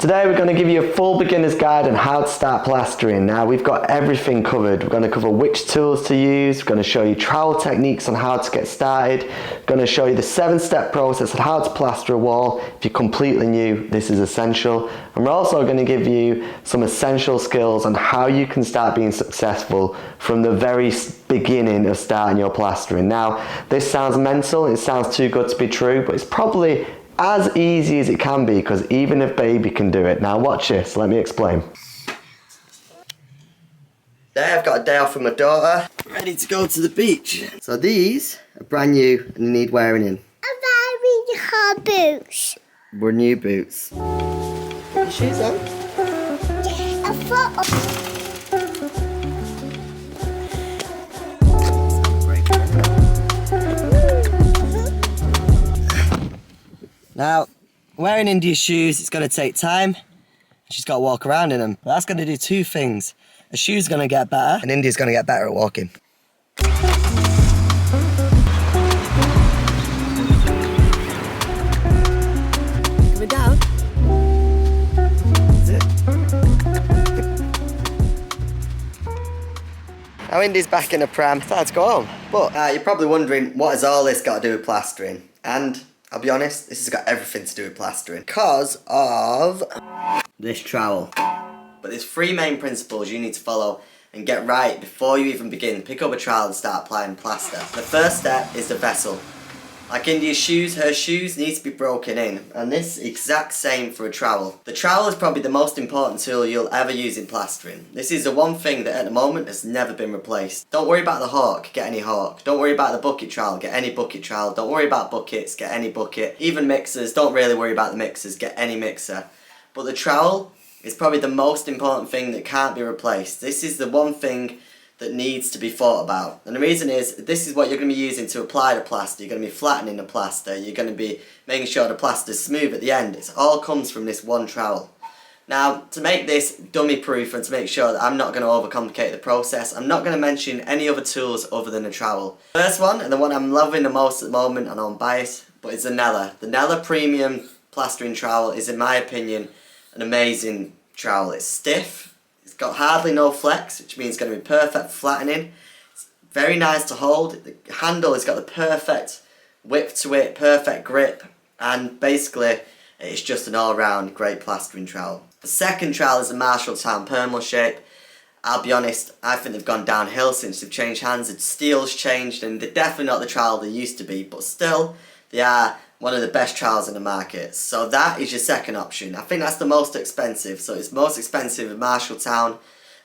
Today we're going to give you a full beginner's guide on how to start plastering. Now we've got everything covered. We're going to cover which tools to use, we're going to show you trowel techniques on how to get started, we're going to show you the 7-step process on how to plaster a wall. If you're completely new, this is essential. And we're also going to give you some essential skills on how you can start being successful from the very beginning of starting your plastering. Now this sounds mental, it sounds too good to be true, but it's probably as easy as it can be, because even a baby can do it. Now watch this, let me explain. There, I've got a day off with my daughter, ready to go to the beach. So these are brand new and they need wearing in. A very hard boots. We're new boots. Put your shoes on. A foot. Now, wearing India's shoes, it's going to take time. She's got to walk around in them. But that's going to do two things. Her shoes are going to get better, and India's going to get better at walking. Coming down. That's it. Now India's back in a pram. Time to go home. But you're probably wondering, what has all this got to do with plastering? And I'll be honest, this has got everything to do with plastering because of this trowel. But there's 3 main principles you need to follow and get right before you even begin. Pick up a trowel and start applying plaster. The first step is the vessel. Like India's shoes, her shoes need to be broken in, and this is exact same for a trowel. The trowel is probably the most important tool you'll ever use in plastering. This is the one thing that at the moment has never been replaced. Don't worry about the hawk, get any hawk. Don't worry about the bucket trowel, get any bucket trowel. Don't worry about buckets, get any bucket. Even mixers, don't really worry about the mixers, get any mixer. But the trowel is probably the most important thing that can't be replaced. This is the one thing that needs to be thought about. And the reason is, this is what you're going to be using to apply the plaster. You're going to be flattening the plaster. You're going to be making sure the plaster's smooth at the end. It all comes from this one trowel. Now, to make this dummy proof and to make sure that I'm not going to overcomplicate the process, I'm not going to mention any other tools other than a trowel. First one, and the one I'm loving the most at the moment, and I'm biased, but it's the Nella. The Nella Premium Plastering Trowel is, in my opinion, an amazing trowel. It's stiff. It's got hardly no flex, which means it's going to be perfect for flattening. It's very nice to hold. The handle has got the perfect width to it, perfect grip, and basically it's just an all-round great plastering trowel. The second trowel is the Marshalltown Permal Shape. I'll be honest, I think they've gone downhill since they've changed hands. The steel's changed, and they're definitely not the trowel they used to be, but still, they are one of the best trowels in the market. So that is your second option. I think that's the most expensive. So it's most expensive in Marshalltown.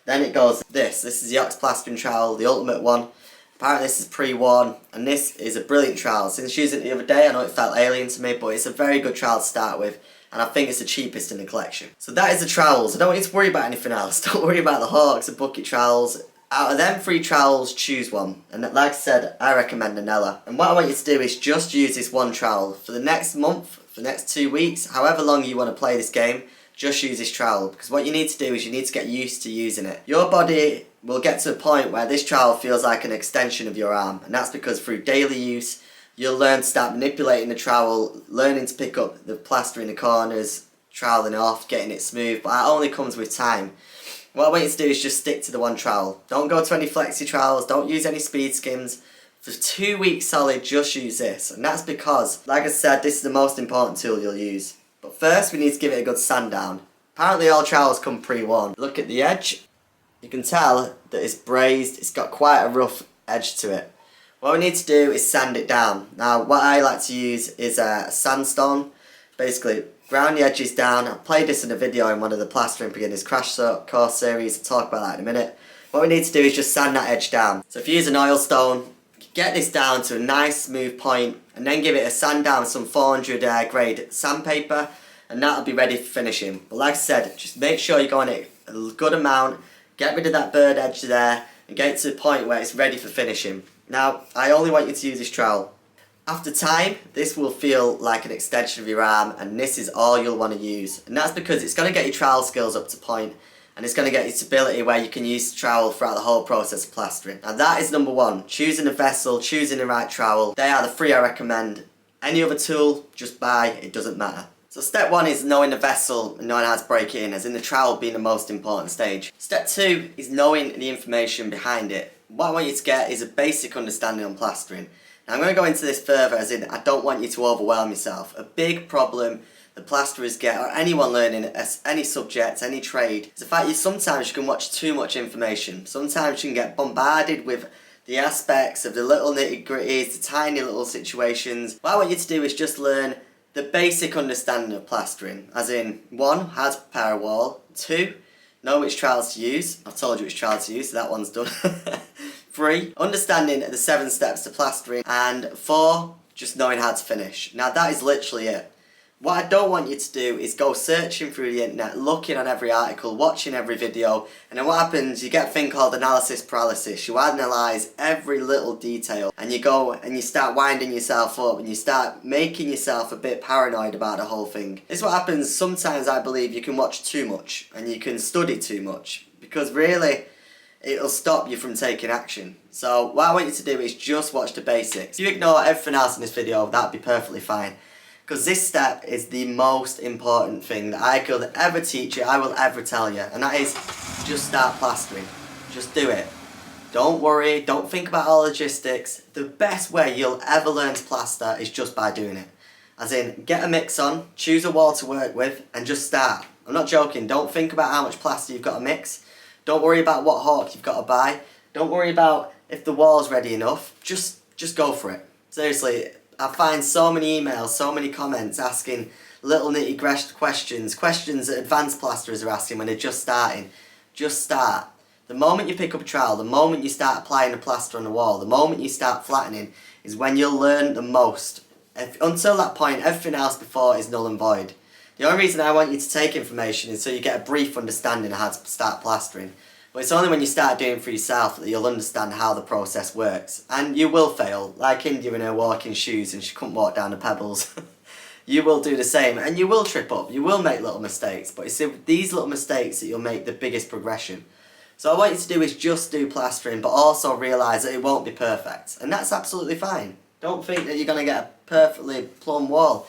Then it goes this. This is the Ox Plastering Trowel, the ultimate one. Apparently this is pre-worn, and this is a brilliant trowel. Since using it the other day, I know it felt alien to me, but it's a very good trowel to start with, and I think it's the cheapest in the collection. So that is the trowels. I don't want you to worry about anything else. Don't worry about the hawks and bucket trowels. Out of them 3 trowels, choose one. And like I said, I recommend the Nella. And what I want you to do is just use this one trowel. For the next month, for the next 2 weeks, however long you want to play this game, just use this trowel. Because what you need to do is you need to get used to using it. Your body will get to a point where this trowel feels like an extension of your arm. And that's because through daily use, you'll learn to start manipulating the trowel, learning to pick up the plaster in the corners, troweling off, getting it smooth. But that only comes with time. What I want you to do is just stick to the one trowel. Don't go to any flexi trowels, don't use any speed skims. For 2 weeks solid, just use this. And that's because, like I said, this is the most important tool you'll use. But first, we need to give it a good sand down. Apparently all trowels come pre-worn. Look at the edge. You can tell that it's brazed, it's got quite a rough edge to it. What we need to do is sand it down. Now, what I like to use is a sandstone. Basically, ground the edges down. I played this in a video in one of the Plastering For Beginners crash course series. I'll talk about that in a minute. What we need to do is just sand that edge down. So if you use an oil stone, get this down to a nice smooth point, and then give it a sand down with some 400 grade sandpaper, and that'll be ready for finishing. But like I said, just make sure you go on it a good amount, get rid of that bird edge there, and get it to the point where it's ready for finishing. Now, I only want you to use this trowel. After time, this will feel like an extension of your arm, and this is all you'll want to use. And that's because it's going to get your trowel skills up to point, and it's going to get you stability where you can use the trowel throughout the whole process of plastering. Now that is number one, choosing a vessel, choosing the right trowel. They are the 3 I recommend. Any other tool, just buy, it doesn't matter. So step 1 is knowing the vessel and knowing how to break it in, as in the trowel being the most important stage. Step 2 is knowing the information behind it. What I want you to get is a basic understanding on plastering. Now I'm going to go into this further, as in I don't want you to overwhelm yourself. A big problem that plasterers get, or anyone learning any subject, any trade, is the fact that sometimes you can watch too much information. Sometimes you can get bombarded with the aspects of the little nitty-gritties, the tiny little situations. What I want you to do is just learn the basic understanding of plastering, as in 1, how to prepare a wall, 2, know which trowels to use. I've told you which trowel to use, so that one's done. 3, understanding the 7 steps to plastering, and 4, just knowing how to finish. Now that is literally it. What I don't want you to do is go searching through the internet, looking on every article, watching every video, and then what happens, you get a thing called analysis paralysis. You analyse every little detail, and you go and you start winding yourself up, and you start making yourself a bit paranoid about the whole thing. This is what happens. Sometimes I believe you can watch too much, and you can study too much, because really, it'll stop you from taking action. So what I want you to do is just watch the basics. If you ignore everything else in this video, that'd be perfectly fine. Because this step is the most important thing that I could ever teach you, I will ever tell you. And that is, just start plastering. Just do it. Don't worry, don't think about all logistics. The best way you'll ever learn to plaster is just by doing it. As in, get a mix on, choose a wall to work with, and just start. I'm not joking, don't think about how much plaster you've got to mix. Don't worry about what hawk you've got to buy. Don't worry about if the wall's ready enough. Just go for it. Seriously. I find so many emails, so many comments asking little nitty-gritty questions that advanced plasterers are asking when they're just starting. Just start. The moment you pick up a trowel, the moment you start applying the plaster on the wall, the moment you start flattening is when you'll learn the most. Until that point, everything else before is null and void. The only reason I want you to take information is so you get a brief understanding of how to start plastering. But it's only when you start doing it for yourself that you'll understand how the process works. And you will fail, like India in her walking shoes and she couldn't walk down the pebbles. You will do the same, and you will trip up, you will make little mistakes, but it's these little mistakes that you'll make the biggest progression. So what I want you to do is just do plastering, but also realise that it won't be perfect. And that's absolutely fine. Don't think that you're going to get a perfectly plumb wall.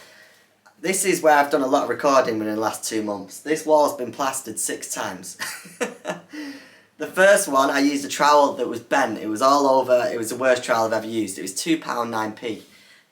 This is where I've done a lot of recording within the last 2 months. This wall's been plastered 6 times. The first one, I used a trowel that was bent. It was all over. It was the worst trowel I've ever used. It was £2 9p.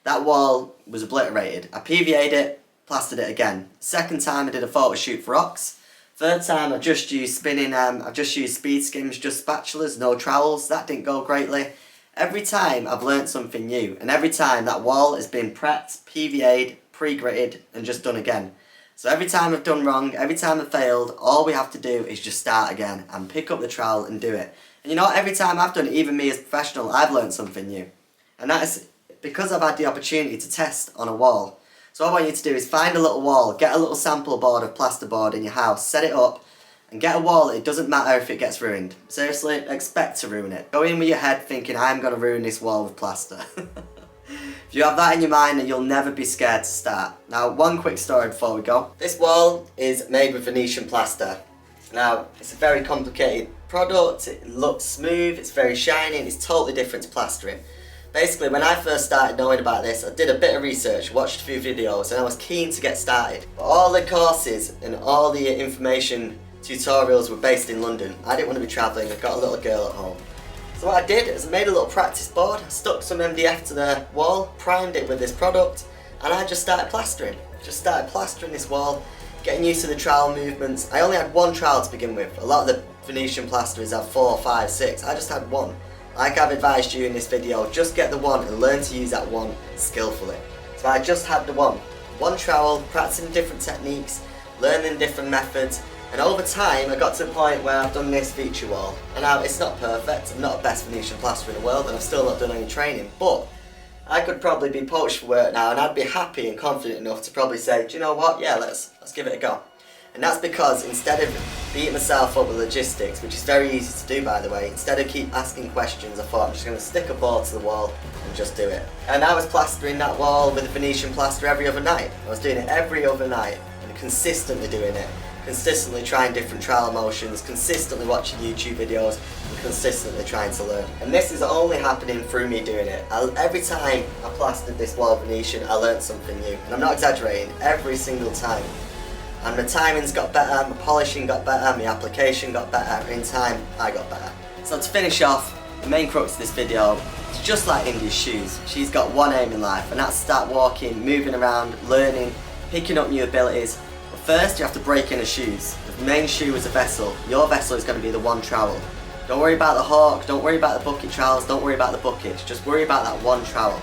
That wall was obliterated. I PVA'd it, plastered it again. Second time I did a photo shoot for Ox. Third time I just used I've just used speed skims, just spatulas, no trowels. That didn't go greatly. Every time I've learnt something new, and every time that wall has been prepped, PVA'd, pre-gritted, and just done again. So every time I've done wrong, every time I've failed, all we have to do is just start again and pick up the trowel and do it. And you know what, every time I've done it, even me as a professional, I've learned something new. And that is because I've had the opportunity to test on a wall. So what I want you to do is find a little wall, get a little sample board of plasterboard in your house, set it up, and get a wall. It doesn't matter if it gets ruined. Seriously, expect to ruin it. Go in with your head thinking, I'm going to ruin this wall with plaster. If you have that in your mind, then you'll never be scared to start. Now, one quick story before we go. This wall is made with Venetian plaster. Now, it's a very complicated product, it looks smooth, it's very shiny, and it's totally different to plastering. Basically, when I first started knowing about this, I did a bit of research, watched a few videos, and I was keen to get started. But all the courses and all the information tutorials were based in London. I didn't want to be travelling, I've got a little girl at home. So what I did is I made a little practice board, stuck some MDF to the wall, primed it with this product, and I just started plastering. Just started plastering this wall, getting used to the trowel movements. I only had one trowel to begin with. A lot of the Venetian plasterers have 4, 5, 6. I just had one. Like I've advised you in this video, just get the one and learn to use that one skillfully. So I just had the one. One trowel, practicing different techniques, learning different methods, and over time I got to the point where I've done this feature wall. And now it's not perfect, I'm not the best Venetian plasterer in the world, and I've still not done any training, but I could probably be poached for work now, and I'd be happy and confident enough to probably say, do you know what, yeah, let's give it a go. And that's because instead of beating myself up with logistics, which is very easy to do by the way, instead of keep asking questions, I thought I'm just going to stick a board to the wall and just do it. And I was plastering that wall with a Venetian plaster every other night. I was doing it every other night and consistently doing it. consistently trying different trowel motions, consistently watching YouTube videos, and consistently trying to learn. And this is only happening through me doing it. Every time I plastered this wall Venetian, I learned something new. And I'm not exaggerating, every single time. And my timing's got better, my polishing got better, my application got better, and in time, I got better. So to finish off, the main crux of this video is just like India's shoes. She's got one aim in life, and that's to start walking, moving around, learning, picking up new abilities. But first, you have to break in her shoes. The main shoe is a vessel. Your vessel is going to be the one trowel. Don't worry about the hawk, don't worry about the bucket trowels, don't worry about the buckets, just worry about that one trowel.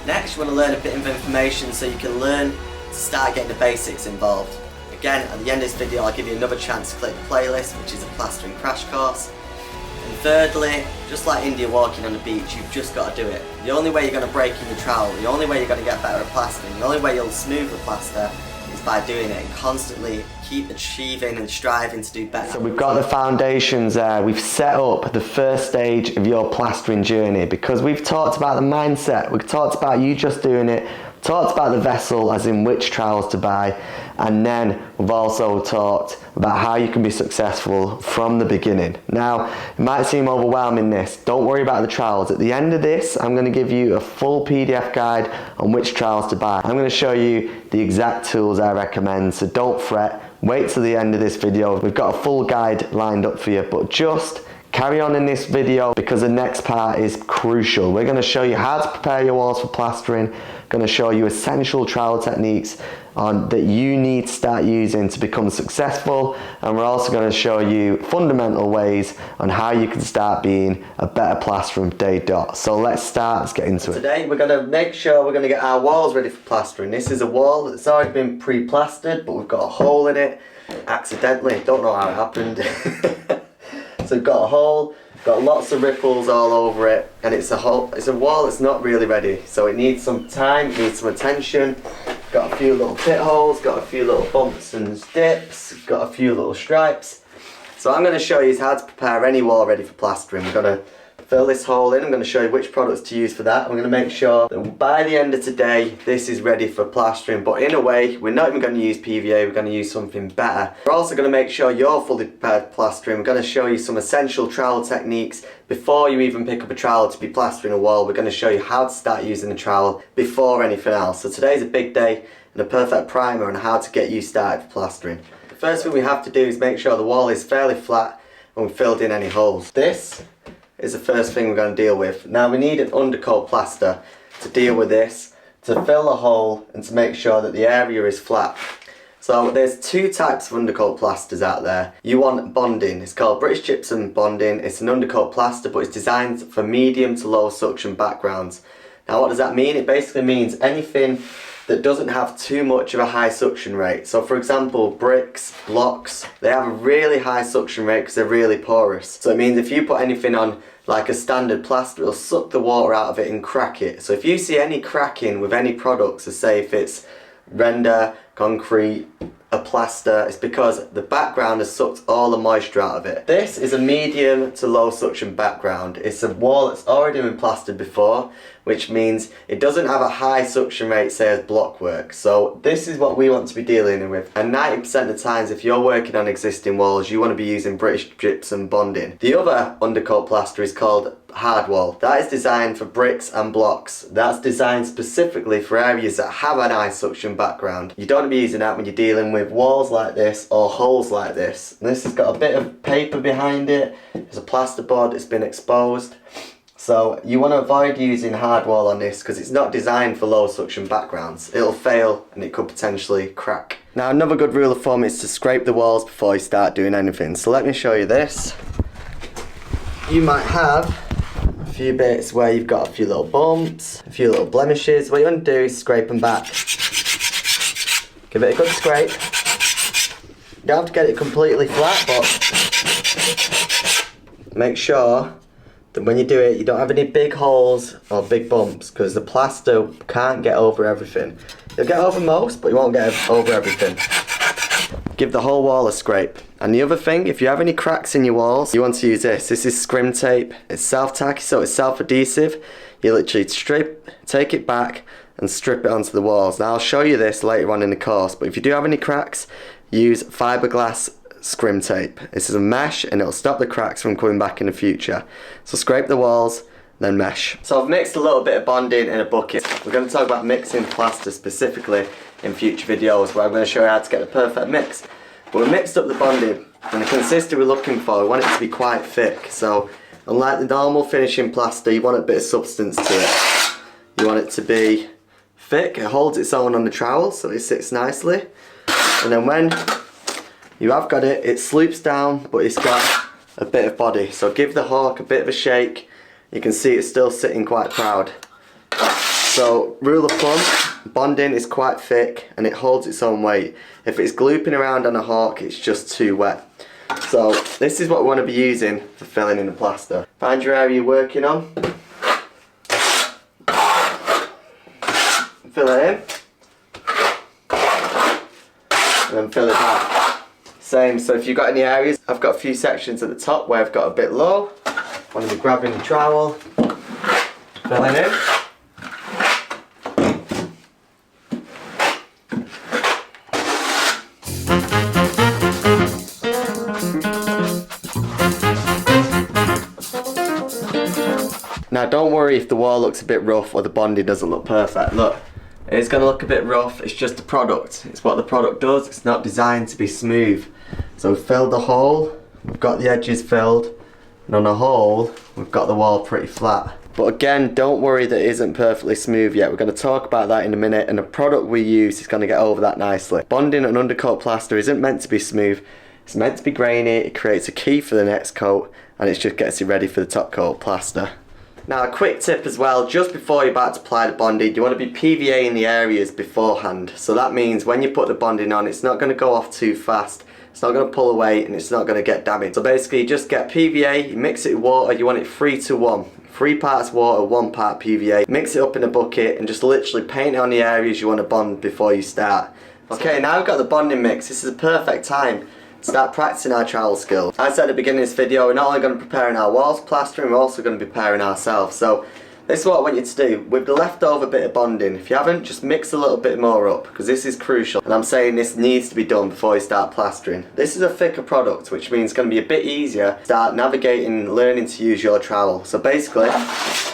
Next, you want to learn a bit of information so you can learn to start getting the basics involved. Again, at the end of this video, I'll give you another chance to click the playlist, which is a plastering crash course. And thirdly, just like India walking on the beach, you've just got to do it. The only way you're going to break in your trowel, the only way you're going to get better at plastering, the only way you'll smooth the plaster is by doing it and constantly keep achieving and striving to do better. So we've got the foundations there. We've set up the first stage of your plastering journey because we've talked about the mindset, we've talked about you just doing it, talked about the vessel as in which trowels to buy, and then we've also talked about how you can be successful from the beginning. Now, it might seem overwhelming this, don't worry about the trowels. At the end of this, I'm going to give you a full PDF guide on which trowels to buy. I'm going to show you the exact tools I recommend, so don't fret, wait till the end of this video. We've got a full guide lined up for you, but just carry on in this video because the next part is crucial. We're going to show you how to prepare your walls for plastering, going to show you essential trowel techniques that you need to start using to become successful, and we're also going to show you fundamental ways on how you can start being a better plasterer from day dot. So let's get into it. Today we're going to make sure we're going to get our walls ready for plastering. This is a wall that's already been pre-plastered, but we've got a hole in it accidentally, don't know how it happened. So we've got a hole, got lots of ripples all over it, and it's a wall that's not really ready. So it needs some time, it needs some attention. Got a few little pit holes, got a few little bumps and dips, got a few little stripes. So I'm going to show you how to prepare any wall ready for plastering. We're going to fill this hole in, I'm going to show you which products to use for that. I'm going to make sure that by the end of today this is ready for plastering, but in a way we're not even going to use PVA, we're going to use something better. We're also going to make sure you're fully prepared for plastering. We're going to show you some essential trowel techniques before you even pick up a trowel to be plastering a wall. We're going to show you how to start using the trowel before anything else. So today's a big day and a perfect primer on how to get you started for plastering. The first thing we have to do is make sure the wall is fairly flat and we've filled in any holes. This is the first thing we're going to deal with. Now we need an undercoat plaster to deal with this, to fill the hole and to make sure that the area is flat. So there's two types of undercoat plasters out there. You want bonding, it's called British Gypsum Bonding. It's an undercoat plaster but it's designed for medium to low suction backgrounds. Now what does that mean? It basically means anything that doesn't have too much of a high suction rate. So for example, bricks, blocks, they have a really high suction rate because they're really porous. So it means if you put anything on like a standard plaster, it'll suck the water out of it and crack it. So if you see any cracking with any products, so say if it's render, concrete, a plaster, it's because the background has sucked all the moisture out of it. This is a medium to low suction background. It's a wall that's already been plastered before, which means it doesn't have a high suction rate, say as block work. So this is what we want to be dealing with. And 90% of the times if you're working on existing walls, you want to be using British Gypsum Bonding. The other undercoat plaster is called hard wall. That is designed for bricks and blocks. That's designed specifically for areas that have an high suction background. You don't want to be using that when you're dealing with walls like this or holes like this. And this has got a bit of paper behind it. There's a plasterboard that's been exposed. So you want to avoid using hard wall on this because it's not designed for low suction backgrounds. It'll fail and it could potentially crack. Now another good rule of thumb is to scrape the walls before you start doing anything. So let me show you this. You might have a few bits where you've got a few little bumps, a few little blemishes. What you want to do is scrape them back. Give it a good scrape. You don't have to get it completely flat, but make sure that when you do it, you don't have any big holes or big bumps because the plaster can't get over everything. You'll get over most, but you won't get over everything. Give the whole wall a scrape. And the other thing, if you have any cracks in your walls, you want to use this. This is scrim tape. It's self-tacky, so it's self-adhesive. You literally take it back and strip it onto the walls. Now I'll show you this later on in the course, but if you do have any cracks, use fiberglass scrim tape. This is a mesh and it'll stop the cracks from coming back in the future. So scrape the walls, then mesh. So I've mixed a little bit of bonding in a bucket. We're going to talk about mixing plaster specifically in future videos, where I'm going to show you how to get the perfect mix. But we mixed up the bonding, and the consistency we're looking for, we want it to be quite thick. So unlike the normal finishing plaster, you want a bit of substance to it. You want it to be thick, it holds its own on the trowel so it sits nicely. And then when you have got it, it sloops down, but it's got a bit of body. So give the hawk a bit of a shake. You can see it's still sitting quite proud. So rule of thumb, bonding is quite thick and it holds its own weight. If it's glooping around on a hawk, it's just too wet. So this is what we want to be using for filling in the plaster. Find your area you're working on. Fill it in. And then fill it back. Same, so if you've got any areas, I've got a few sections at the top where I've got a bit low. I want to be grabbing the trowel, filling in. Now don't worry if the wall looks a bit rough or the bonding doesn't look perfect. Look, it's going to look a bit rough, it's just a product. It's what the product does, it's not designed to be smooth. So we've filled the hole, we've got the edges filled, and on the hole, we've got the wall pretty flat. But again, don't worry that it isn't perfectly smooth yet. We're going to talk about that in a minute, and the product we use is going to get over that nicely. Bonding an undercoat plaster isn't meant to be smooth, it's meant to be grainy, it creates a key for the next coat, and it just gets it ready for the top coat plaster. Now a quick tip as well, just before you're about to apply the bonding, you want to be PVAing the areas beforehand. So that means when you put the bonding on, it's not going to go off too fast, it's not going to pull away, and it's not going to get damaged. So basically you just get PVA, you mix it with water, you want it 3-to-1. 3 parts water, 1 part PVA. Mix it up in a bucket and just literally paint it on the areas you want to bond before you start. Okay, now we've got the bonding mix, this is a perfect time to start practicing our trowel skills. As I said at the beginning of this video, we're not only going to be preparing our walls plastering, we're also going to be preparing ourselves. So this is what I want you to do. With the leftover bit of bonding, if you haven't, just mix a little bit more up, because this is crucial. And I'm saying this needs to be done before you start plastering. This is a thicker product, which means it's going to be a bit easier to start navigating, learning to use your trowel. So basically,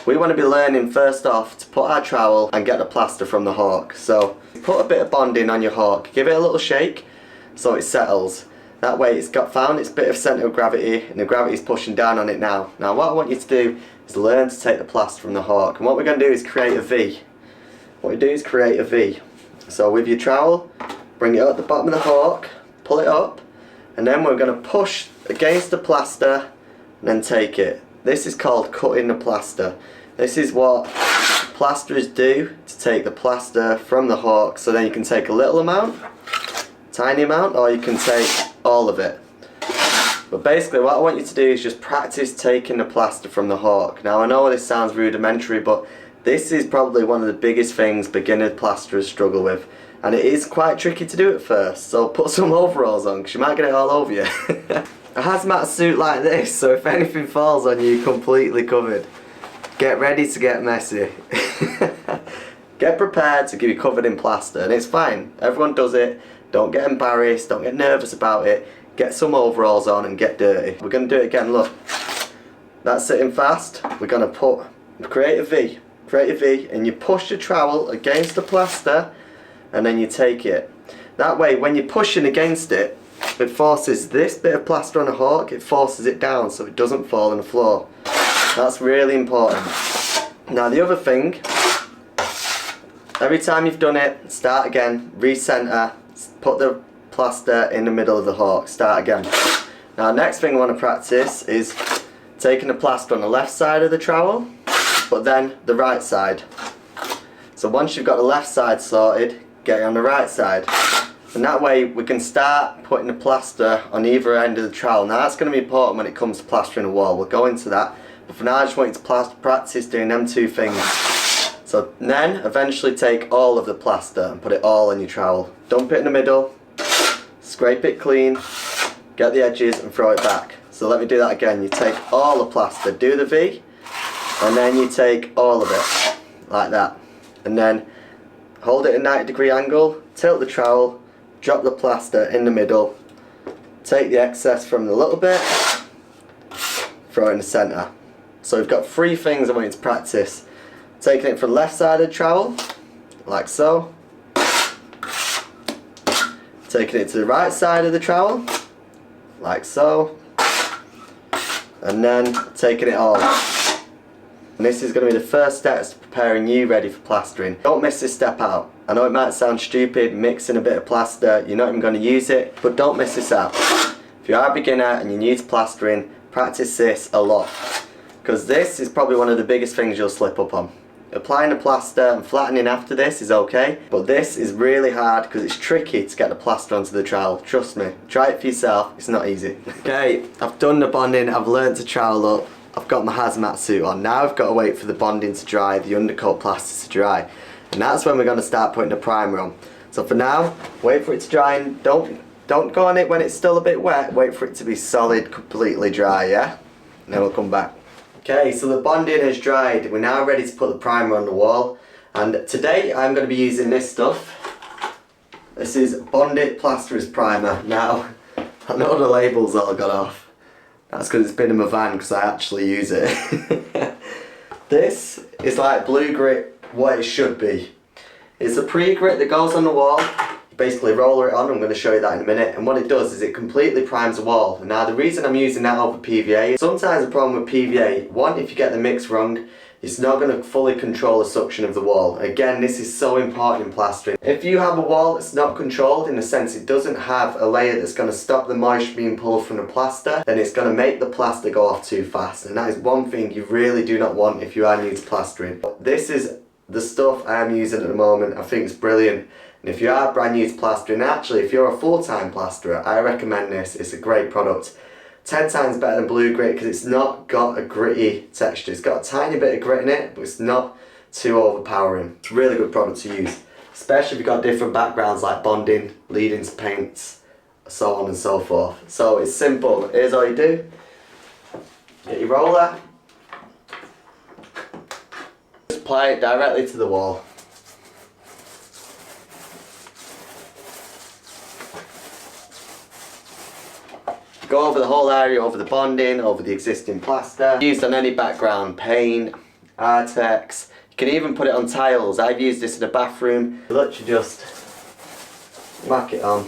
we want to be learning first off to put our trowel and get the plaster from the hawk. So put a bit of bonding on your hawk, give it a little shake so it settles. That way it's found its bit of centre of gravity, and the gravity's pushing down on it now. Now what I want you to do is learn to take the plaster from the hawk, and what we're going to do is create a V. What we do is create a V. So with your trowel, bring it up the bottom of the hawk, pull it up, and then we're going to push against the plaster and then take it. This is called cutting the plaster. This is what plasterers do to take the plaster from the hawk, so then you can take a little amount, tiny amount, or you can take all of it. But basically what I want you to do is just practice taking the plaster from the hawk. Now I know this sounds rudimentary, but this is probably one of the biggest things beginner plasterers struggle with, and it is quite tricky to do at first, so put some overalls on because you might get it all over you. A hazmat suit like this, so if anything falls on you, you're completely covered. Get ready to get messy. Get prepared to get covered in plaster, and it's fine, everyone does it. Don't get embarrassed, don't get nervous about it. Get some overalls on and get dirty. We're going to do it again, look. That's sitting fast. We're going to create a V. Create a V, and you push the trowel against the plaster, and then you take it. That way, when you're pushing against it, it forces this bit of plaster on a hawk, it forces it down so it doesn't fall on the floor. That's really important. Now the other thing, every time you've done it, start again, recenter, put the plaster in the middle of the hawk, start again. Now next thing I want to practice is taking the plaster on the left side of the trowel, but then the right side. So once you've got the left side sorted, get it on the right side. And that way we can start putting the plaster on either end of the trowel. Now that's going to be important when it comes to plastering a wall, we'll go into that. But for now I just want you to practice doing them two things. So then eventually take all of the plaster and put it all on your trowel. Dump it in the middle, scrape it clean, get the edges and throw it back. So let me do that again. You take all the plaster, do the V, and then you take all of it, like that. And then hold it at a 90-degree angle, tilt the trowel, drop the plaster in the middle, take the excess from the little bit, throw it in the centre. So we've got 3 things I want you to practice. Taking it from the left side of the trowel, like so. Taking it to the right side of the trowel, like so. And then taking it all. And this is going to be the first steps to preparing you ready for plastering. Don't miss this step out. I know it might sound stupid, mixing a bit of plaster, you're not even going to use it, but don't miss this out. If you are a beginner and you're new to plastering, practice this a lot. Because this is probably one of the biggest things you'll slip up on. Applying the plaster and flattening after this is okay, but this is really hard because it's tricky to get the plaster onto the trowel. Trust me, try it for yourself, it's not easy. Okay, I've done the bonding, I've learned to trowel up. I've got my hazmat suit on. Now I've got to wait for the bonding to dry, the undercoat plaster to dry. And that's when we're going to start putting the primer on. So for now, wait for it to dry and don't go on it when it's still a bit wet. Wait for it to be solid, completely dry, yeah? And then we'll come back. Okay, so the bonding has dried. We're now ready to put the primer on the wall. And today I'm going to be using this stuff. This is Bondit Plasterer's Primer. Now, I know the labels all got off. That's because it's been in my van because I actually use it. This is like blue grit, what it should be. It's a pre-grit that goes on the wall. You basically roller it on, I'm going to show you that in a minute. And what it does is it completely primes the wall. Now the reason I'm using that over PVA, sometimes the problem with PVA, one, if you get the mix wrong, it's not going to fully control the suction of the wall. Again, this is so important in plastering. If you have a wall that's not controlled, in the sense it doesn't have a layer that's going to stop the moisture being pulled from the plaster, then it's going to make the plaster go off too fast. And that is one thing you really do not want if you are new to plastering. This is the stuff I am using at the moment. I think it's brilliant. And if you are brand new to plastering, actually if you're a full-time plasterer, I recommend this. It's a great product. 10 times better than blue grit because it's not got a gritty texture. It's got a tiny bit of grit in it, but it's not too overpowering. It's a really good product to use, especially if you've got different backgrounds like bonding, leading to paints, so on and so forth. So it's simple. Here's all you do. Get your roller. Just apply it directly to the wall. Go over the whole area, over the bonding, over the existing plaster. Used on any background, paint, Artex. You can even put it on tiles. I've used this in the bathroom. You literally just whack it on.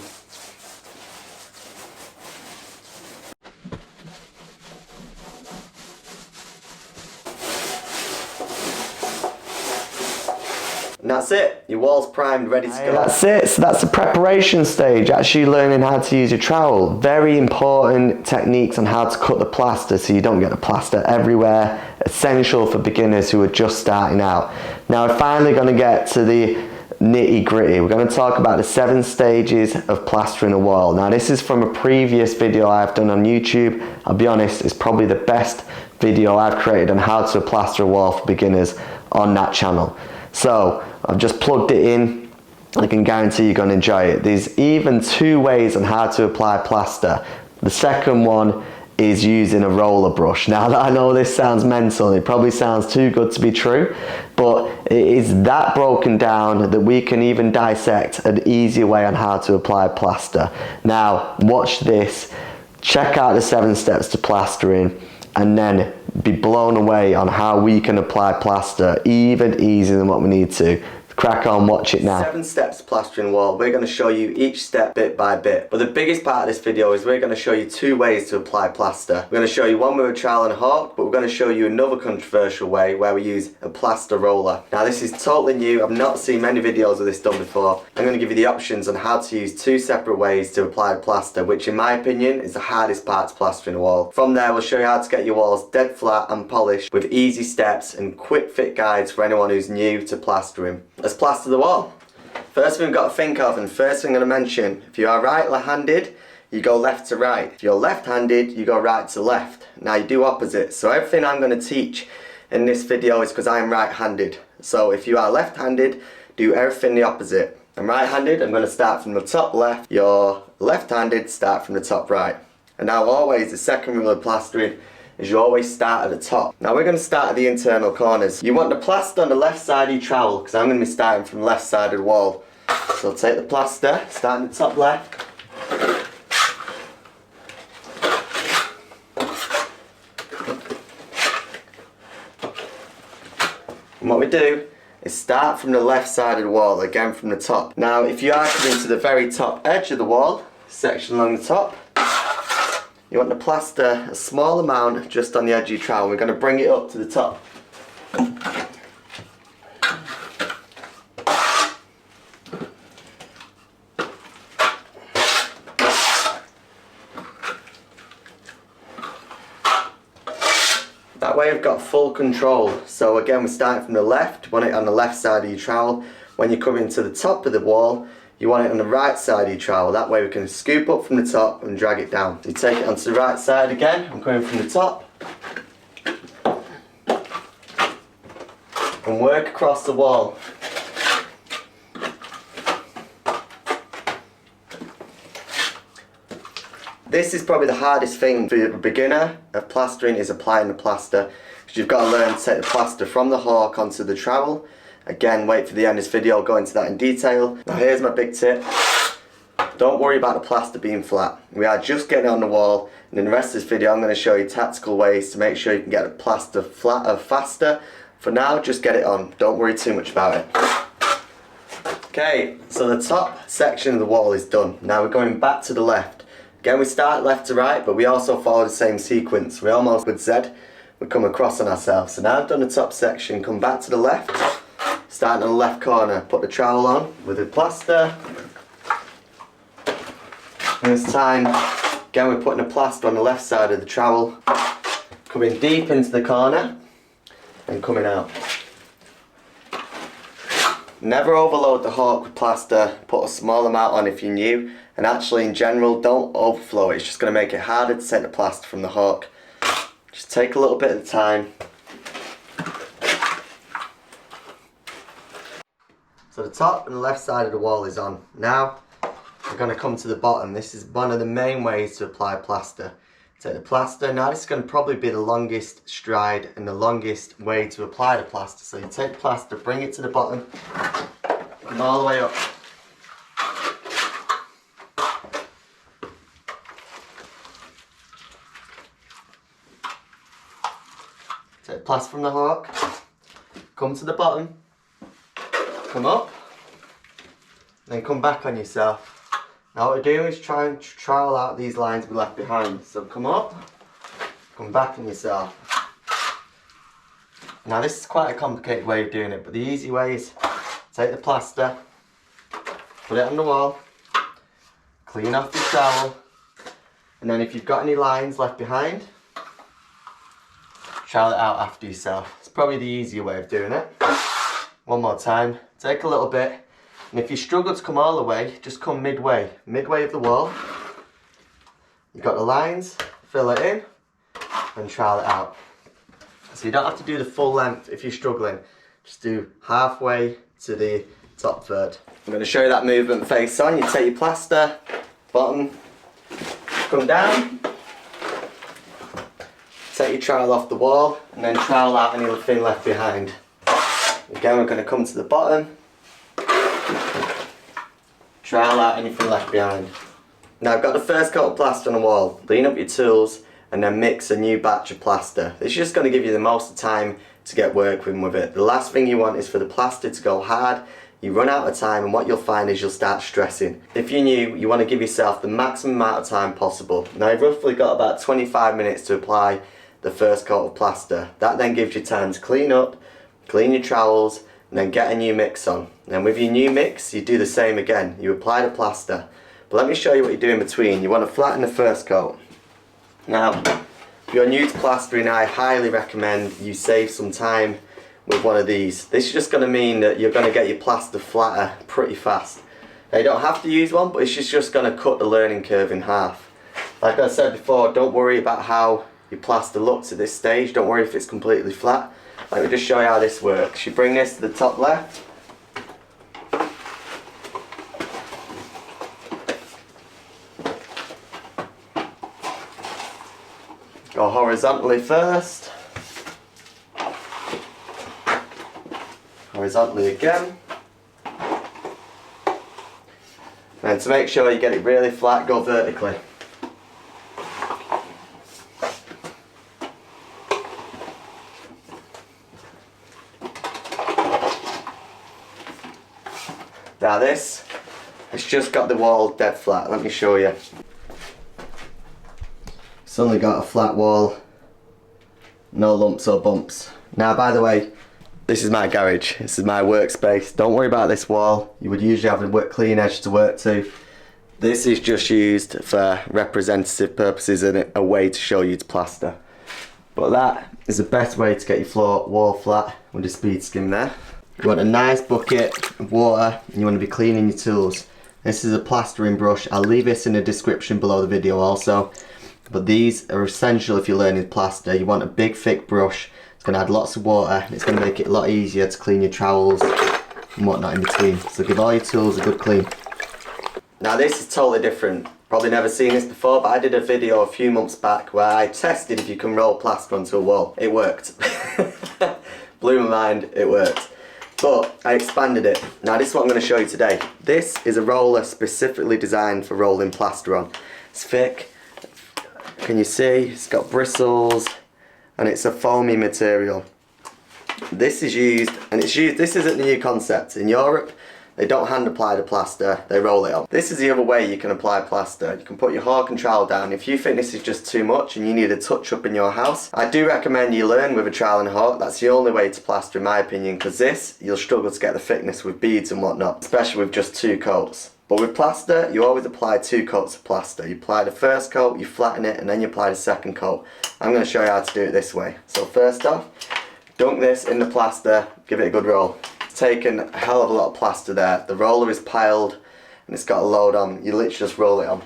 And that's it, your wall's primed, ready to go. That's it, so that's the preparation stage, actually learning how to use your trowel. Very important techniques on how to cut the plaster so you don't get the plaster everywhere. Essential for beginners who are just starting out. Now we're finally going to get to the nitty gritty. We're going to talk about the 7 stages of plastering a wall. Now this is from a previous video I've done on YouTube. I'll be honest, it's probably the best video I've created on how to plaster a wall for beginners on that channel. So I've just plugged it in. I can guarantee you're going to enjoy it. There's even 2 ways on how to apply plaster. The second one is using a roller brush. Now that I know this sounds mental, it probably sounds too good to be true, but it is that broken down that we can even dissect an easier way on how to apply plaster. Now watch this, check out the 7 steps to plastering, and then be blown away on how we can apply plaster even easier than what we need to. Crack on, watch it now. 7 steps to plastering wall. We're going to show you each step bit by bit. But the biggest part of this video is we're going to show you 2 ways to apply plaster. We're going to show you one with a trowel and a hawk, but we're going to show you another controversial way where we use a plaster roller. Now this is totally new. I've not seen many videos of this done before. I'm going to give you the options on how to use 2 separate ways to apply plaster, which in my opinion is the hardest part to plastering a wall. From there we'll show you how to get your walls dead flat and polished with easy steps and quick fit guides for anyone who's new to plastering. Let's plaster the wall. First thing we've got to think of, and first thing I'm going to mention, if you are right-handed, you go left to right. If you're left-handed, you go right to left. Now you do opposite. So everything I'm going to teach in this video is because I'm right-handed. So if you are left-handed, do everything the opposite. I'm right-handed, I'm going to start from the top left. You're left-handed, start from the top right. And now always, the second rule of plastering is you always start at the top. Now we're going to start at the internal corners. You want the plaster on the left side of your trowel, because I'm going to be starting from the left side of the wall. So take the plaster, start in the top left. And what we do is start from the left side of the wall, again from the top. Now if you are coming to the very top edge of the wall, section along the top, you want to plaster a small amount just on the edge of your trowel. We're going to bring it up to the top. That way we've got full control. So again, we're starting from the left, want it on the left side of your trowel. When you're coming to the top of the wall, you want it on the right side of your trowel. That way we can scoop up from the top and drag it down. So you take it onto the right side again, I'm going from the top. And work across the wall. This is probably the hardest thing for a beginner of plastering, is applying the plaster. Because you've got to learn to take the plaster from the hawk onto the trowel. Again, wait for the end of this video, I'll go into that in detail. Now here's my big tip. Don't worry about the plaster being flat. We are just getting it on the wall, and in the rest of this video I'm going to show you tactical ways to make sure you can get the plaster flatter faster. For now, just get it on. Don't worry too much about it. Okay, so the top section of the wall is done. Now we're going back to the left. Again, we start left to right, but we also follow the same sequence. We almost, with Z, we come across on ourselves. So now I've done the top section, come back to the left, starting on the left corner, put the trowel on with the plaster. And this time, again we're putting the plaster on the left side of the trowel, coming deep into the corner, and coming out. Never overload the hawk with plaster, put a small amount on if you're new, and actually in general don't overflow it, it's just going to make it harder to take the plaster from the hawk. Just take a little bit at a time. So the top and the left side of the wall is on. Now we're going to come to the bottom. This is one of the main ways to apply plaster. Take the plaster, now this is going to probably be the longest stride and the longest way to apply the plaster. So you take the plaster, bring it to the bottom, come all the way up. Take the plaster from the hawk, come to the bottom, come up, then come back on yourself. Now what we're doing is try and trowel out these lines we left behind. So come up, come back on yourself. Now this is quite a complicated way of doing it, but the easy way is take the plaster, put it on the wall, clean off your trowel, and then if you've got any lines left behind, trowel it out after yourself. It's probably the easier way of doing it. One more time, take a little bit. And if you struggle to come all the way, just come midway of the wall. You've got the lines, fill it in, and trowel it out. So you don't have to do the full length if you're struggling. Just do halfway to the top third. I'm going to show you that movement face on. You take your plaster, bottom, come down, take your trowel off the wall, and then trowel out anything left behind. Again, we're going to come to the bottom, trowel out anything left behind. Now I've got the first coat of plaster on the wall. Clean up your tools and then mix a new batch of plaster. This is just going to give you the most time to get working with it. The last thing you want is for the plaster to go hard. You run out of time, and what you'll find is you'll start stressing. If you're new, you want to give yourself the maximum amount of time possible. Now you've roughly got about 25 minutes to apply the first coat of plaster. That then gives you time to clean up, clean your trowels, and then get a new mix on. And with your new mix, you do the same again. You apply the plaster. But let me show you what you do in between. You want to flatten the first coat. Now, if you're new to plastering, I highly recommend you save some time with one of these. This is just going to mean that you're going to get your plaster flatter pretty fast. Now, you don't have to use one, but it's just going to cut the learning curve in half. Like I said before, don't worry about how your plaster looks at this stage. Don't worry if it's completely flat. Let me just show you how this works. You bring this to the top left. Go horizontally first. Horizontally again. And to make sure you get it really flat, go vertically. Now this, it's just got the wall dead flat. Let me show you. It's only got a flat wall, no lumps or bumps. Now, by the way, this is my garage. This is my workspace. Don't worry about this wall. You would usually have a clean edge to work to. This is just used for representative purposes and a way to show you to plaster. But that is the best way to get your wall flat with a speed skim there. You want a nice bucket of water and you want to be cleaning your tools. This is a plastering brush. I'll leave this in the description below the video also. But these are essential if you're learning to plaster. You want a big thick brush. It's going to add lots of water and it's going to make it a lot easier to clean your trowels and whatnot in between. So give all your tools a good clean. Now this is totally different. Probably never seen this before, but I did a video a few months back where I tested if you can roll plaster onto a wall. It worked. Blew my mind, it worked. But I expanded it. Now this is what I'm going to show you today. This is a roller specifically designed for rolling plaster on. It's thick. Can you see? It's got bristles and it's a foamy material. This is used, and this isn't a new concept. In Europe, they don't hand apply the plaster, they roll it on. This is the other way you can apply plaster. You can put your hawk and trowel down. If you think this is just too much and you need a touch up in your house, I do recommend you learn with a trowel and hawk. That's the only way to plaster in my opinion, because this, you'll struggle to get the thickness with beads and whatnot, especially with just 2 coats. But with plaster, you always apply 2 coats of plaster. You apply the first coat, you flatten it, and then you apply the second coat. I'm going to show you how to do it this way. So first off, dunk this in the plaster, give it a good roll. It's taken a hell of a lot of plaster there. The roller is piled and it's got a load on. You literally just roll it on.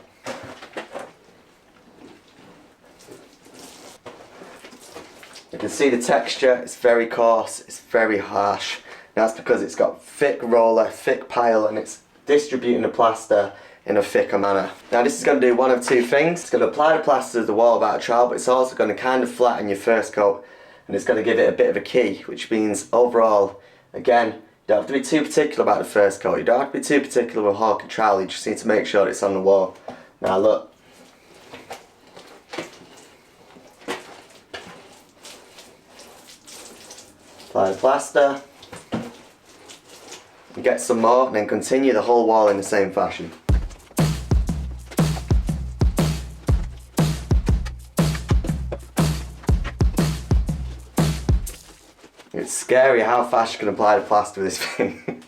You can see the texture, it's very coarse, it's very harsh. That's because it's got thick roller, thick pile, and it's distributing the plaster in a thicker manner. Now this is going to do one of 2 things. It's going to apply the plaster to the wall without a trowel, but it's also going to kind of flatten your first coat, and it's going to give it a bit of a key, which means overall, again, you don't have to be too particular about the first coat. You don't have to be too particular with hawk and trowel. You just need to make sure it's on the wall. Now look. Apply the plaster. You get some more and then continue the whole wall in the same fashion. It's scary how fast you can apply the plaster with this thing.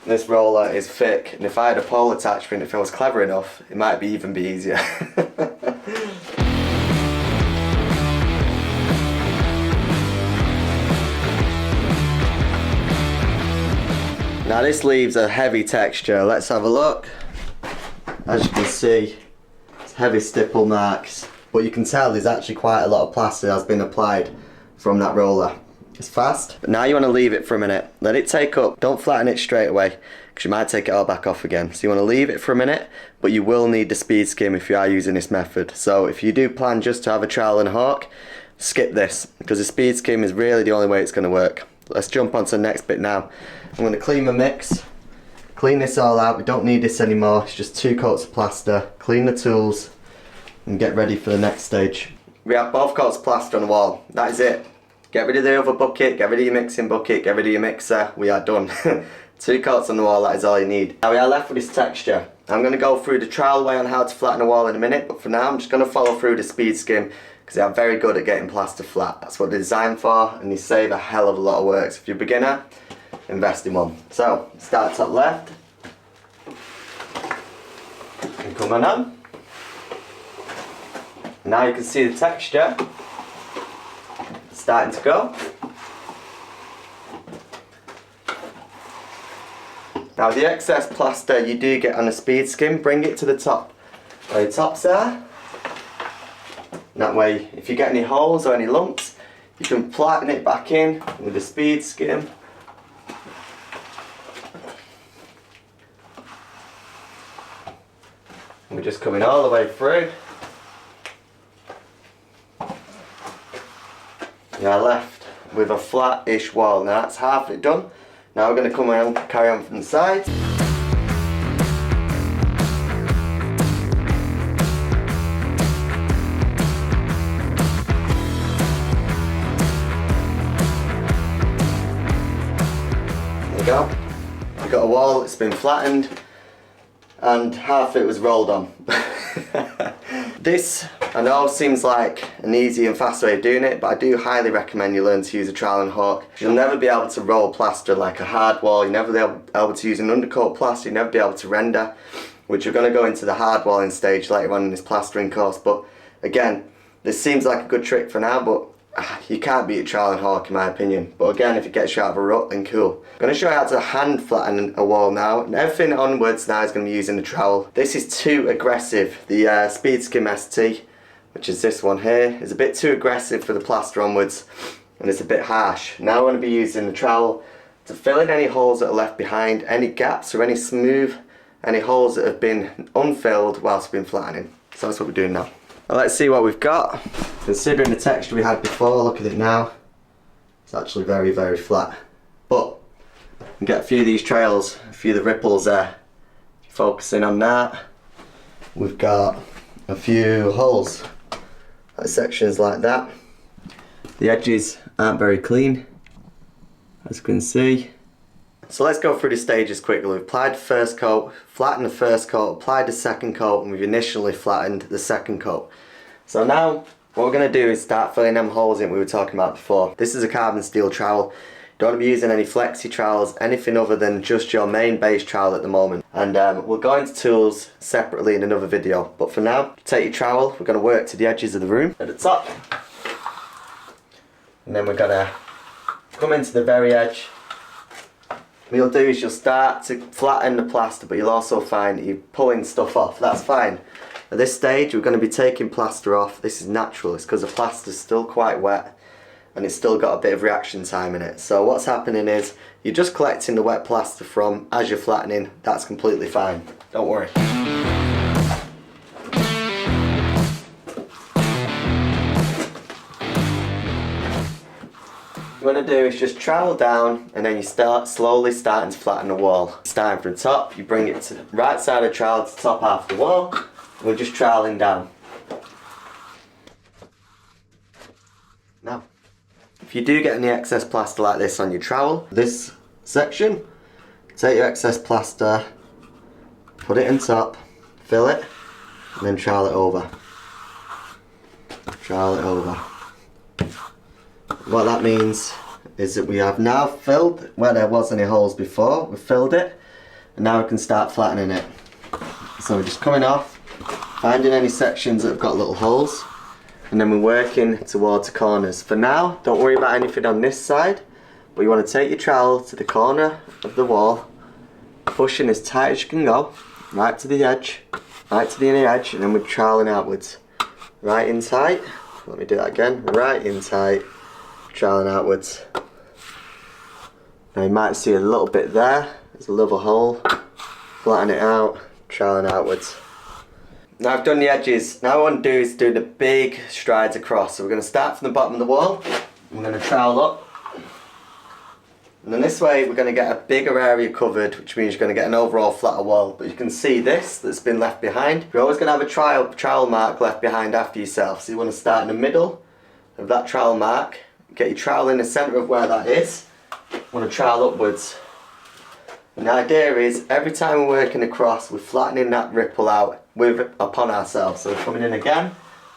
This roller is thick, and if I had a pole attachment, if I was clever enough, it might even be easier. Now this leaves a heavy texture. Let's have a look. As you can see, it's heavy stipple marks, but you can tell there's actually quite a lot of plaster that's been applied from that roller. It's fast. But now you want to leave it for a minute. Let it take up. Don't flatten it straight away, because you might take it all back off again. So you want to leave it for a minute, but you will need the speed skim if you are using this method. So if you do plan just to have a trowel and hawk, skip this, because the speed skim is really the only way it's going to work. Let's jump on to the next bit now. I'm going to clean my mix, clean this all out. We don't need this anymore. It's just 2 coats of plaster. Clean the tools and get ready for the next stage. We have both coats of plaster on the wall. That is it. Get rid of the other bucket, get rid of your mixing bucket, get rid of your mixer. We are done. 2 coats on the wall, that is all you need. Now we are left with this texture. I'm going to go through the trowel way on how to flatten a wall in a minute, but for now I'm just going to follow through the speed skim, because they are very good at getting plaster flat. That's what they're designed for, and they save a hell of a lot of work. So if you're a beginner, invest in one. So, start top left. And come on. Now you can see the texture starting to go. Now the excess plaster you do get on a speed skim, bring it to the top where the tops are. That way, if you get any holes or any lumps, you can flatten it back in with a speed skim. We're just coming all the way through. You are left with a flat-ish wall. Now that's half it done. Now we're going to come around, carry on from the side. wall, it's been flattened, and half it was rolled on. This, I know, seems like an easy and fast way of doing it, but I do highly recommend you learn to use a trowel and hook. You'll never be able to roll plaster like a hard wall, you'll never be able to use an undercoat plaster, you'll never be able to render, which we're going to go into the hard walling stage later on in this plastering course. But again, this seems like a good trick for now, but you can't beat a trowel and hook in my opinion. But again, if it gets you out of a rut, then cool. I'm going to show you how to hand flatten a wall now, and everything onwards now is going to be using the trowel. This is too aggressive. The Speed Skim ST, which is this one here, is a bit too aggressive for the plaster onwards, and it's a bit harsh. Now I'm going to be using the trowel to fill in any holes that are left behind, any gaps or any any holes that have been unfilled whilst we've been flattening. So that's what we're doing now. Well, let's see what we've got. Considering the texture we had before, look at it now. It's actually very, very flat. But you can get a few of these trails, a few of the ripples there. Focusing on that. We've got a few holes, like sections like that. The edges aren't very clean, as you can see. So let's go through the stages quickly. We've applied the first coat, flattened the first coat, applied the second coat, and we've initially flattened the second coat. So now what we're going to do is start filling them holes in we were talking about before. This is a carbon steel trowel. You don't want to be using any flexi trowels, anything other than just your main base trowel at the moment. And we'll go into tools separately in another video. But for now, take your trowel, we're going to work to the edges of the room at the top. And then we're going to come into the very edge. What you'll do is you'll start to flatten the plaster, but you'll also find you're pulling stuff off. That's fine. At this stage we're going to be taking plaster off. This is natural, it's because the plaster's still quite wet and it's still got a bit of reaction time in it. So what's happening is you're just collecting the wet plaster from as you're flattening. That's completely fine, don't worry. What you want to do is just trowel down, and then you start slowly starting to flatten the wall. Starting from the top, you bring it to the right side of the trowel to the top half of the wall. We're just troweling down. Now, if you do get any excess plaster like this on your trowel, this section, take your excess plaster, put it in top, fill it, and then trowel it over. Trowel it over. What that means is that we have now filled where there was any holes before. We've filled it, and now we can start flattening it. So we're just coming off, finding any sections that have got little holes, and then we're working towards the corners. For now, don't worry about anything on this side, but you want to take your trowel to the corner of the wall, pushing as tight as you can go, right to the edge, right to the inner edge, and then we're troweling outwards. Right in tight, let me do that again, right in tight, troweling outwards. Now you might see a little bit there, there's a little hole, flatten it out, troweling outwards. Now I've done the edges, now what I want to do is do the big strides across. So we're going to start from the bottom of the wall, we're going to trowel up, and then this way we're going to get a bigger area covered, which means you're going to get an overall flatter wall. But you can see this that's been left behind. You're always going to have a trowel mark left behind after yourself, so you want to start in the middle of that trowel mark, get your trowel in the centre of where that is, you want to trowel upwards. And the idea is every time we're working across, we're flattening that ripple out upon ourselves. So we're coming in again,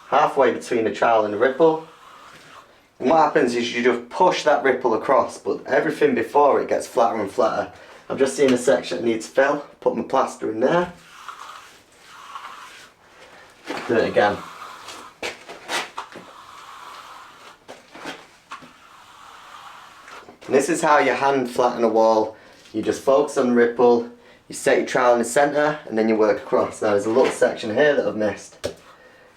halfway between the trowel and the ripple. And what happens is you just push that ripple across, but everything before it gets flatter and flatter. I've just seen a section that needs fill, put my plaster in there. Do it again. And this is how you hand flatten a wall. You just focus on the ripple, you set your trowel in the centre, and then you work across. Now there's a little section here that I've missed.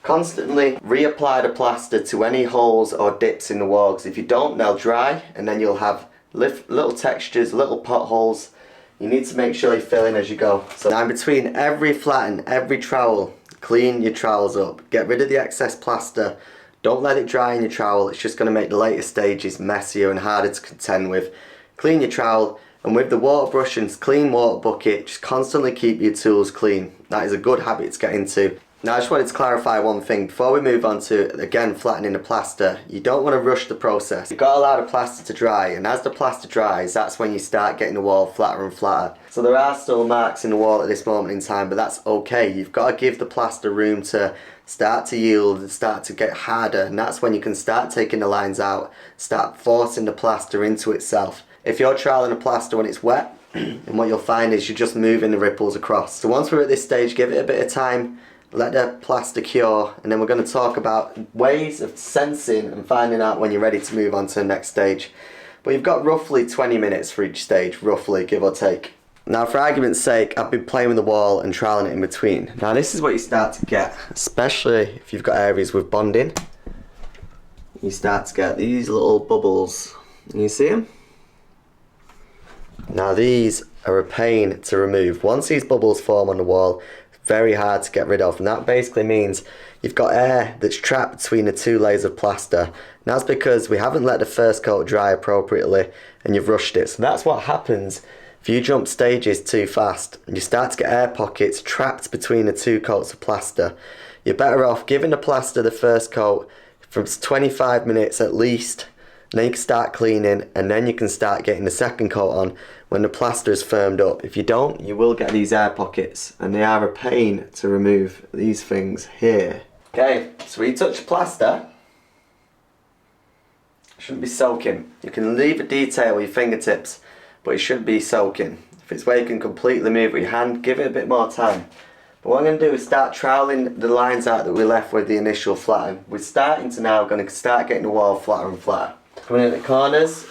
Constantly reapply the plaster to any holes or dips in the wall, because if you don't, they'll dry, and then you'll have little textures, little potholes. You need to make sure you fill in as you go. So now in between every flatten, every trowel, clean your trowels up. Get rid of the excess plaster. Don't let it dry in your trowel, it's just going to make the later stages messier and harder to contend with. Clean your trowel, and with the water brush and clean water bucket, just constantly keep your tools clean. That is a good habit to get into. Now I just wanted to clarify one thing before we move on to, again, flattening the plaster. You don't want to rush the process. You've got to allow the plaster to dry, and as the plaster dries, that's when you start getting the wall flatter and flatter. So there are still marks in the wall at this moment in time, but that's okay. You've got to give the plaster room to start to yield and start to get harder, and that's when you can start taking the lines out, start forcing the plaster into itself. If you're troweling the plaster when it's wet, and what you'll find is you're just moving the ripples across. So once we're at this stage, give it a bit of time, let the plaster cure, and then we're going to talk about ways of sensing and finding out when you're ready to move on to the next stage. But you've got roughly 20 minutes for each stage, roughly, give or take. Now for argument's sake, I've been playing with the wall and troweling it in between. Now this is what you start to get, especially if you've got areas with bonding. You start to get these little bubbles. Can you see them? Now these are a pain to remove. Once these bubbles form on the wall, very hard to get rid of, and that basically means you've got air that's trapped between the two layers of plaster. And that's because we haven't let the first coat dry appropriately and you've rushed it. So that's what happens if you jump stages too fast and you start to get air pockets trapped between the two coats of plaster. You're better off giving the plaster the first coat for 25 minutes at least, and then you can start cleaning, and then you can start getting the second coat on when the plaster is firmed up. If you don't, you will get these air pockets, and they are a pain to remove, these things here. Okay, so when you touch plaster, it shouldn't be soaking. You can leave a detail with your fingertips, but it shouldn't be soaking. If it's where you can completely move with your hand, give it a bit more time. But what I'm going to do is start troweling the lines out that we left with the initial flatten. We're starting to now going to start getting the wall flatter and flatter. Coming in at the corners.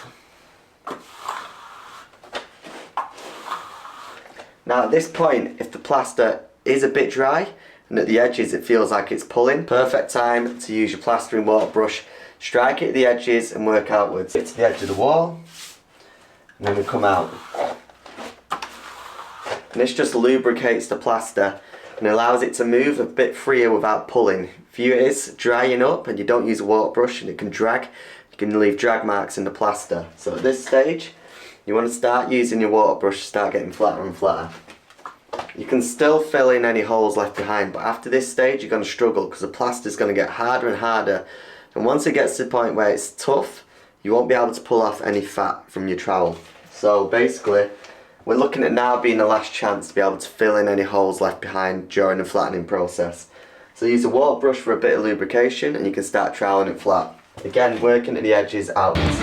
Now at this point, if the plaster is a bit dry and at the edges it feels like it's pulling, perfect time to use your plastering water brush. Strike it at the edges and work outwards. Get to the edge of the wall, and then we come out. And this just lubricates the plaster and allows it to move a bit freer without pulling. If it is drying up and you don't use a water brush and it can drag, you can leave drag marks in the plaster. So at this stage, you want to start using your water brush to start getting flatter and flatter. You can still fill in any holes left behind, but after this stage you're going to struggle because the plaster is going to get harder and harder, and once it gets to the point where it's tough, you won't be able to pull off any fat from your trowel. So basically, we're looking at now being the last chance to be able to fill in any holes left behind during the flattening process. So use a water brush for a bit of lubrication and you can start troweling it flat. Again, working at the edges outwards.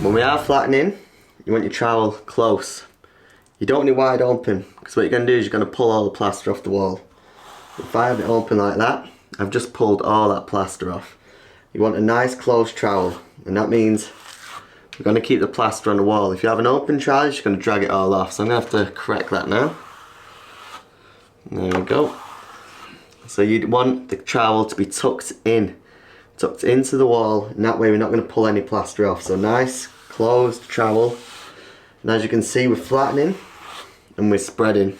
When we are flattening, you want your trowel close. You don't want it wide open, because what you're going to do is you're going to pull all the plaster off the wall. If I have it open like that, I've just pulled all that plaster off. You want a nice close trowel, and that means we're going to keep the plaster on the wall. If you have an open trowel, you're just going to drag it all off. So I'm going to have to correct that now. There we go. So you'd want the trowel to be tucked into the wall, and that way we're not going to pull any plaster off. So nice closed trowel, and as you can see we're flattening and we're spreading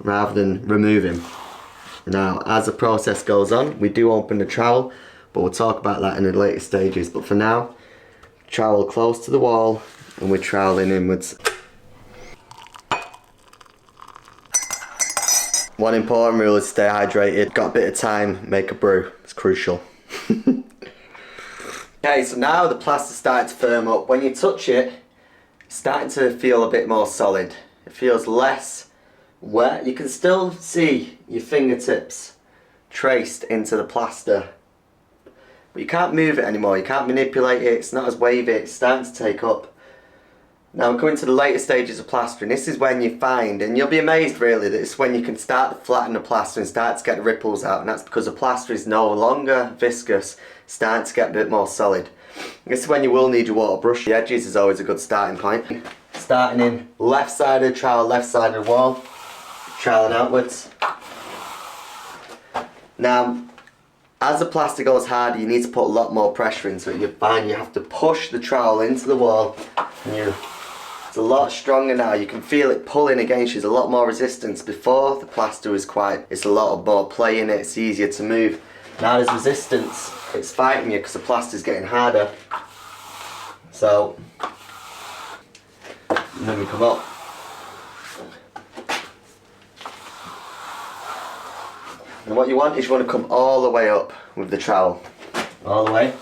rather than removing. Now as the process goes on, we do open the trowel, but we'll talk about that in the later stages. But for now, trowel close to the wall and we're troweling inwards. One important rule is stay hydrated. Got a bit of time, make a brew. It's crucial. Okay, so now the plaster's starting to firm up. When you touch it, it's starting to feel a bit more solid. It feels less wet. You can still see your fingertips traced into the plaster, but you can't move it anymore. You can't manipulate it. It's not as wavy. It's starting to take up. Now we're coming to the later stages of plastering. This is when you find, and you'll be amazed really, that it's when you can start to flatten the plaster and start to get the ripples out, and that's because the plaster is no longer viscous, starting to get a bit more solid. This is when you will need your water brush. The edges is always a good starting point. Starting in left side of the trowel, left side of the wall, troweling outwards. Now, as the plaster goes harder, you need to put a lot more pressure into it. You find you have to push the trowel into the wall, and it's a lot stronger now. You can feel it pulling against you. There's a lot more resistance. Before, the plaster was it's a lot more play in it. It's easier to move. Now there's resistance. it's fighting you because the plaster's getting harder. So, and then we come up. And what you want is you want to come all the way up with the trowel. All the way.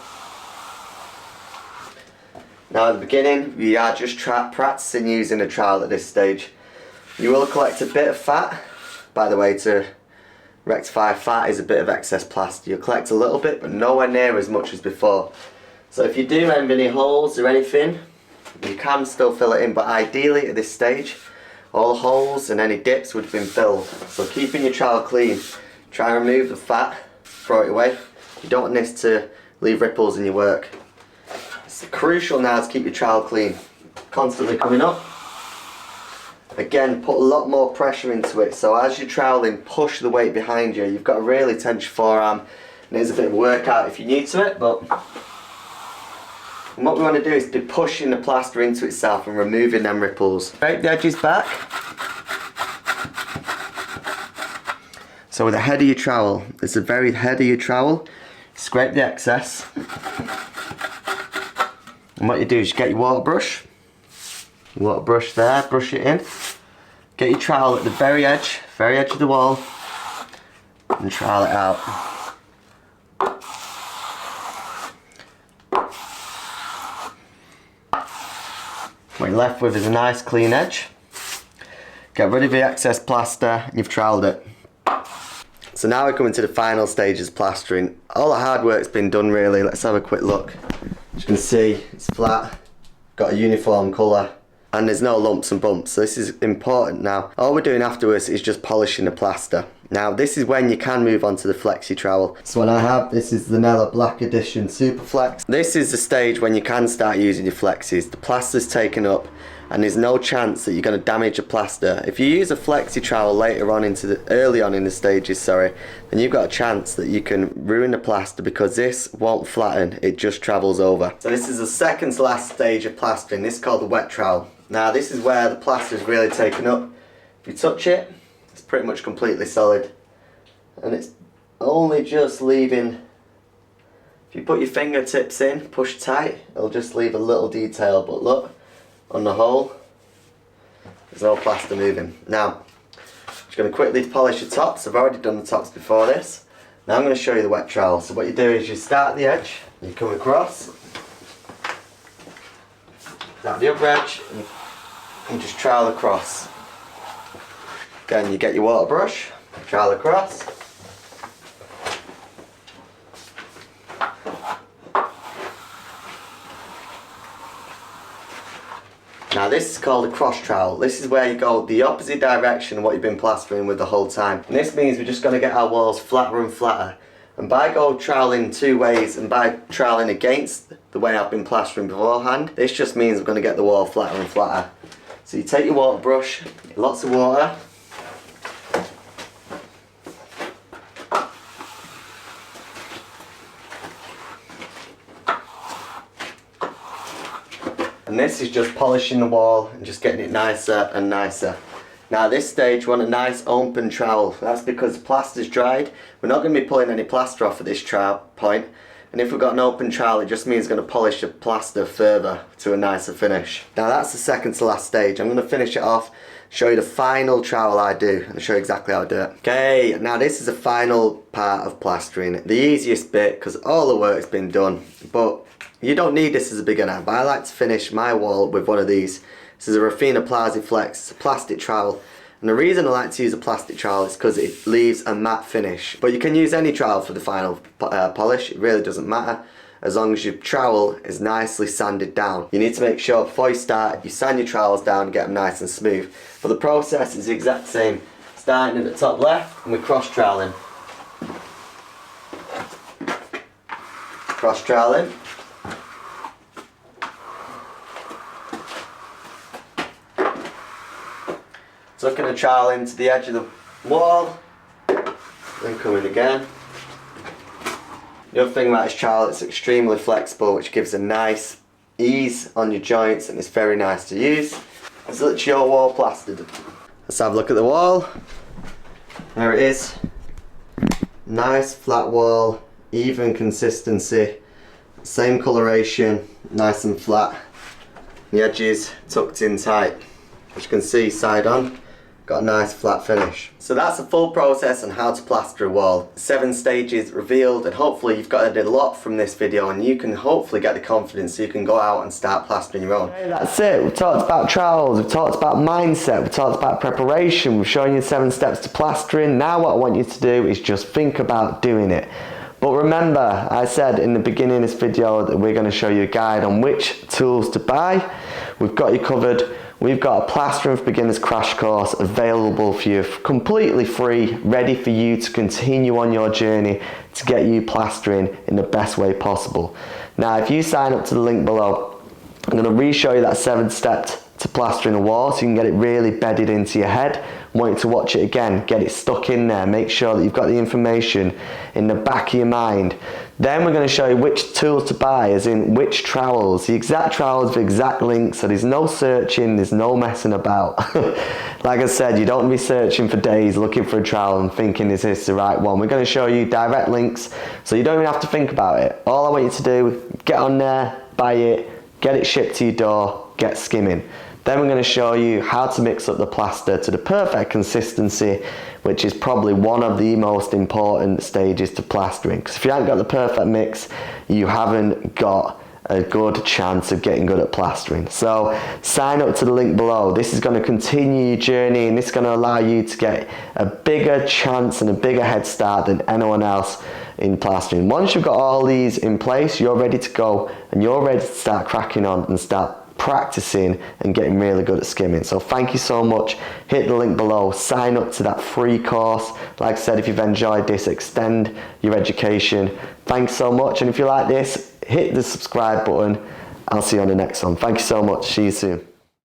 Now at the beginning, we are just practicing using a trowel at this stage. You will collect a bit of fat. By the way, to rectify fat is a bit of excess plaster. You'll collect a little bit, but nowhere near as much as before. So if you do have any holes or anything, you can still fill it in, but ideally at this stage, all the holes and any dips would have been filled. So keeping your trowel clean, try and remove the fat, throw it away. You don't want this to leave ripples in your work. It's crucial now to keep your trowel clean. Constantly coming up. Again, put a lot more pressure into it, so as you're troweling, push the weight behind you. You've got to really tense your forearm, and it's a bit of a workout if you're new to it, but and what we want to do is be pushing the plaster into itself and removing them ripples. Scrape the edges back. So with the head of your trowel, it's the very head of your trowel, scrape the excess. And what you do is you get your water brush there, brush it in. Get your trowel at the very edge of the wall, and trowel it out. What you're left with is a nice clean edge. Get rid of the excess plaster, and you've troweled it. So now we're coming to the final stages of plastering. All the hard work's been done really. Let's have a quick look. As you can see, it's flat, got a uniform colour, and there's no lumps and bumps. So this is important now. All we're doing afterwards is just polishing the plaster. Now this is when you can move on to the flexi trowel. So what I have, this is the Nella Black Edition Super Flex. This is the stage when you can start using your flexis. The plaster's taken up and there's no chance that you're going to damage a plaster. If you use a flexi trowel later on early on in the stages, then you've got a chance that you can ruin the plaster because this won't flatten, it just travels over. So this is the second to last stage of plastering. This is called the wet trowel. Now this is where the plaster is really taken up. If you touch it, it's pretty much completely solid. And it's only just leaving, if you put your fingertips in, push tight, it'll just leave a little detail, but look, on the whole, there's no plaster moving. Now, I'm just going to quickly polish the tops. I've already done the tops before this. Now I'm going to show you the wet trowel. So what you do is you start at the edge, you come across, down the upper edge, and you just trowel across. Again, you get your water brush, trowel across. Now this is called a cross trowel. This is where you go the opposite direction of what you've been plastering with the whole time. And this means we're just going to get our walls flatter and flatter. And by troweling two ways and by troweling against the way I've been plastering beforehand, this just means we're going to get the wall flatter and flatter. So you take your water brush, lots of water. And this is just polishing the wall and just getting it nicer and nicer. Now at this stage we want a nice open trowel. That's because the plaster's dried. We're not going to be pulling any plaster off at this point. And if we've got an open trowel, it just means it's going to polish the plaster further to a nicer finish. Now that's the second to last stage. I'm going to finish it off, show you the final trowel I do, and show you exactly how I do it. Okay, now this is the final part of plastering. The easiest bit, because all the work's been done. But you don't need this as a beginner, but I like to finish my wall with one of these. This is a Rafina Plazi Flex. It's a plastic trowel. And the reason I like to use a plastic trowel is because it leaves a matte finish. But you can use any trowel for the final polish. It really doesn't matter, as long as your trowel is nicely sanded down. You need to make sure before you start, you sand your trowels down and get them nice and smooth. But the process is the exact same. Starting at the top left, and we're cross troweling. Cross troweling. Tucking the trowel into the edge of the wall, then coming again. The other thing about this trowel, it's extremely flexible, which gives a nice ease on your joints, and it's very nice to use. It's literally your wall plastered. Let's have a look at the wall. There it is. Nice flat wall, even consistency, same coloration, nice and flat. The edges tucked in tight. As you can see, side on, got a nice flat finish. So that's the full process on how to plaster a wall. 7 stages revealed, and hopefully you've got a lot from this video and you can hopefully get the confidence so you can go out and start plastering your own. Okay, that's it. We've talked about trowels, we've talked about mindset, we've talked about preparation, we've shown you 7 steps to plastering. Now what I want you to do is just think about doing it. But remember, I said in the beginning of this video that we're going to show you a guide on which tools to buy. We've got you covered. We've got a Plastering for Beginners crash course available for you, completely free, ready for you to continue on your journey to get you plastering in the best way possible. Now, if you sign up to the link below, I'm going to re-show you that 7th step to plastering a wall so you can get it really bedded into your head. I want you to watch it again, get it stuck in there, make sure that you've got the information in the back of your mind. Then we're going to show you which tools to buy, as in which trowels, the exact trowels, the exact links, so there's no searching, there's no messing about. Like I said, you don't be searching for days looking for a trowel and thinking, is this the right one? We're going to show you direct links, so you don't even have to think about it. All I want you to do, get on there, buy it, get it shipped to your door, get skimming. Then we're going to show you how to mix up the plaster to the perfect consistency, which is probably one of the most important stages to plastering. Because if you haven't got the perfect mix, you haven't got a good chance of getting good at plastering. So sign up to the link below. This is going to continue your journey, and this is going to allow you to get a bigger chance and a bigger head start than anyone else in plastering. Once you've got all these in place, you're ready to go and you're ready to start cracking on and start practicing and getting really good at skimming. So thank you so much. Hit the link below, sign up to that free course. Like I said, if you've enjoyed this, extend your education. Thanks so much, and if you like this, hit the subscribe button. I'll see you on the next one. Thank you so much. See you soon.